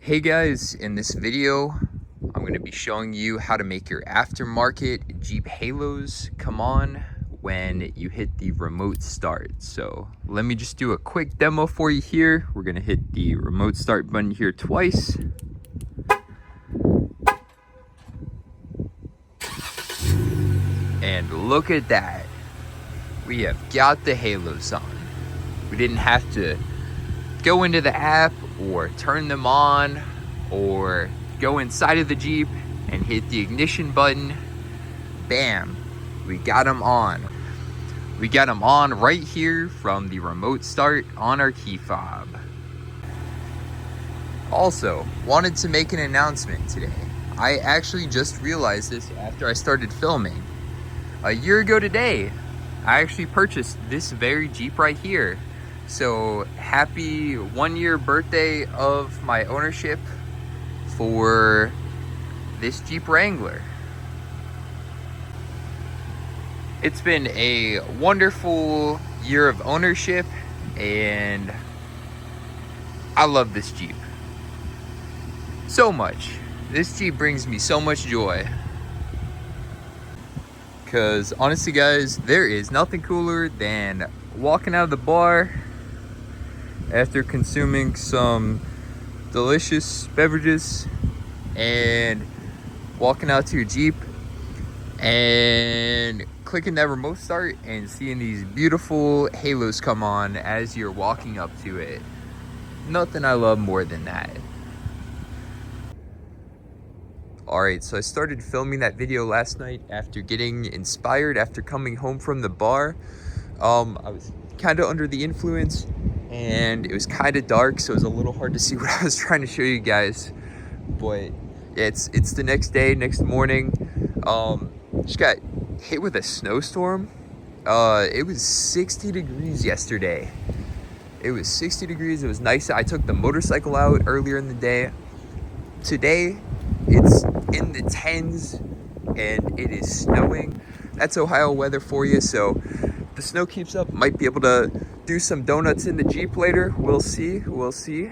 Hey guys, in this video, I'm going to be showing you how to make your aftermarket Jeep Halos come on when you hit the remote start. So let me just do a quick demo for you here. We're going to hit the remote start button here twice. And look at that. We have got the Halos on. We didn't have to go into the app or turn them on or go inside of the Jeep and hit the ignition button. Bam, we got them on. We got them on right here from the remote start on our key fob. Also, wanted to make an announcement today. I actually just realized this after I started filming. A year ago today, I actually purchased this very Jeep right here. So happy 1 year birthday of my ownership for this Jeep Wrangler. It's been a wonderful year of ownership and I love this Jeep so much. This Jeep brings me so much joy. Because honestly guys, there is nothing cooler than walking out of the bar after consuming some delicious beverages and walking out to your Jeep and clicking that remote start and seeing these beautiful halos come on as you're walking up to it. Nothing I love more than that. Alright, so I started filming that video last night after getting inspired after coming home from the bar. I was kind of under the influence and it was kind of dark, so it was a little hard to see what I was trying to show you guys. But yeah, it's the next day, next morning. Just got hit with a snowstorm. It was 60 degrees yesterday. It was 60 degrees. It was nice. I took the motorcycle out earlier in the day. Today, it's in the 10s and it is snowing. That's Ohio weather for you. So if the snow keeps up, might be able to do some donuts in the Jeep later. We'll see. We'll see.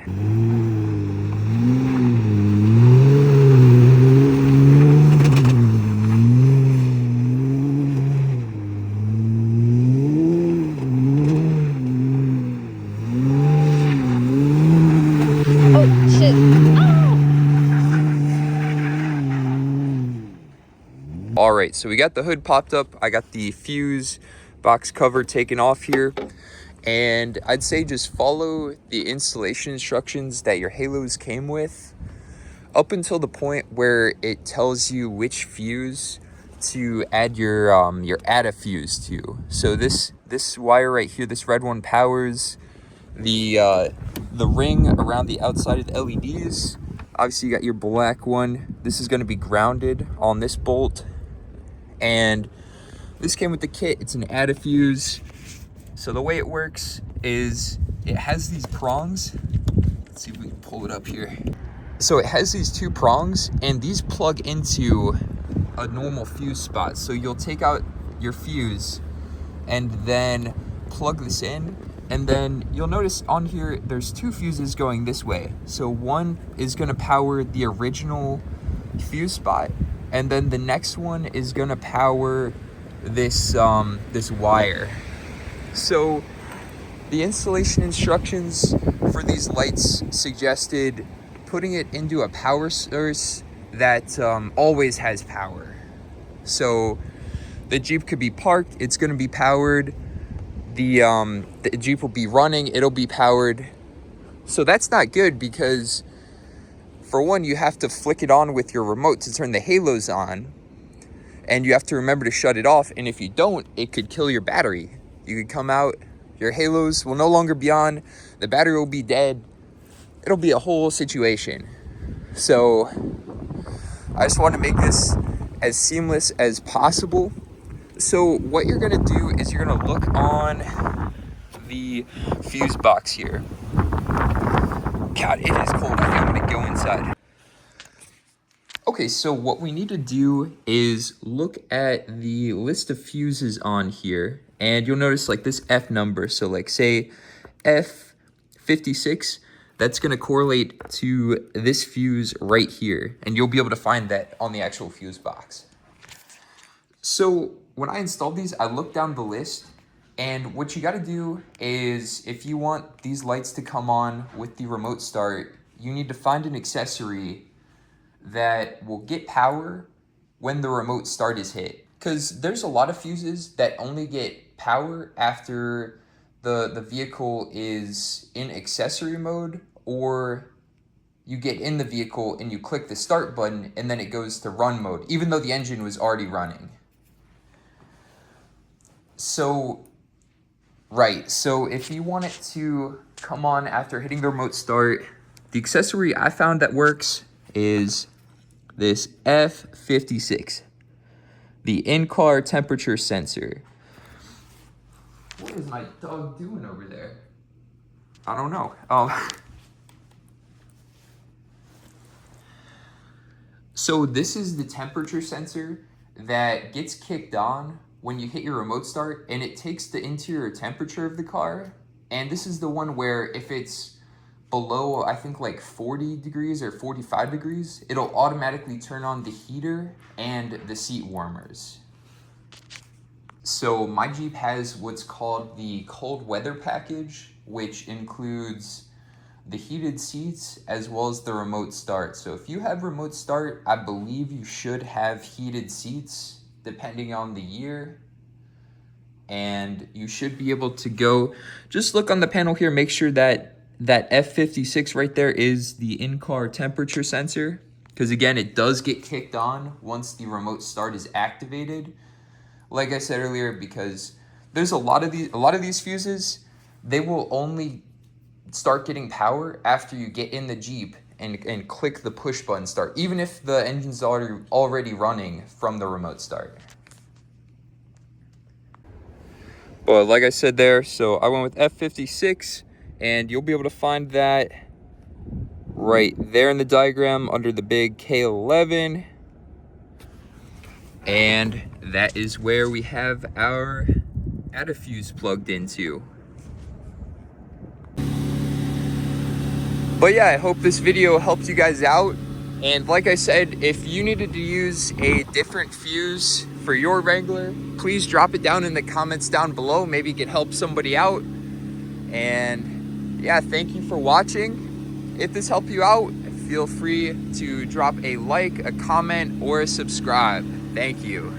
All right, so we got the hood popped up. I got the fuse box cover taken off here. And I'd say just follow the installation instructions that your Halos came with up until the point where it tells you which fuse to add your ATA fuse to. So this wire right here, this red one, powers the ring around the outside of the LEDs. Obviously you got your black one. This is going to be grounded on this bolt. And this came with the kit. It's an ATA fuse. So the way it works is it has these prongs. Let's see if we can pull it up here. So it has these two prongs and these plug into a normal fuse spot. So you'll take out your fuse and then plug this in. And then you'll notice on here, there's two fuses going this way. So one is gonna power the original fuse spot. And then the next one is gonna power this this wire. So the installation instructions for these lights suggested putting it into a power source that always has power. So the Jeep could be parked, it's gonna be powered. The Jeep will be running, it'll be powered. So that's not good because for one, you have to flick it on with your remote to turn the Halos on, and you have to remember to shut it off. And if you don't, it could kill your battery. You could come out, your Halos will no longer be on, the battery will be dead. It'll be a whole situation. So I just want to make this as seamless as possible. So what you're gonna do is you're gonna look on the fuse box here. God, it is cold. I think I'm gonna go inside. Okay, so what we need to do is look at the list of fuses on here, and you'll notice like this F number. So like say F56, that's going to correlate to this fuse right here. And you'll be able to find that on the actual fuse box. So when I installed these, I looked down the list, and what you got to do is, if you want these lights to come on with the remote start, you need to find an accessory that will get power when the remote start is hit. Because there's a lot of fuses that only get power after the vehicle is in accessory mode, or you get in the vehicle and you click the start button and then it goes to run mode, even though the engine was already running. So if you want it to come on after hitting the remote start, the accessory I found that works is this F56, the in-car temperature sensor. What is my dog doing over there? I don't know. So this is the temperature sensor that gets kicked on when you hit your remote start, and it takes the interior temperature of the car. And this is the one where if it's below, I think like 40 degrees or 45 degrees, it'll automatically turn on the heater and the seat warmers. So my Jeep has what's called the cold weather package, which includes the heated seats as well as the remote start. So if you have remote start, I believe you should have heated seats depending on the year, and you should be able to go, just look on the panel here, make sure that that F56 right there is the in-car temperature sensor, because again, it does get kicked on once the remote start is activated. Like I said earlier, because there's a lot of these fuses, they will only start getting power after you get in the Jeep and click the push button start, even if the engine's already running from the remote start. But like I said there, so I went with F56, and you'll be able to find that right there in the diagram under the big K11. And that is where we have our antifuse plugged into. But yeah, I hope this video helped you guys out. And like I said, if you needed to use a different fuse for your Wrangler, please drop it down in the comments down below. Maybe it could help somebody out. And yeah, thank you for watching. If this helped you out, feel free to drop a like, a comment, or a subscribe. Thank you.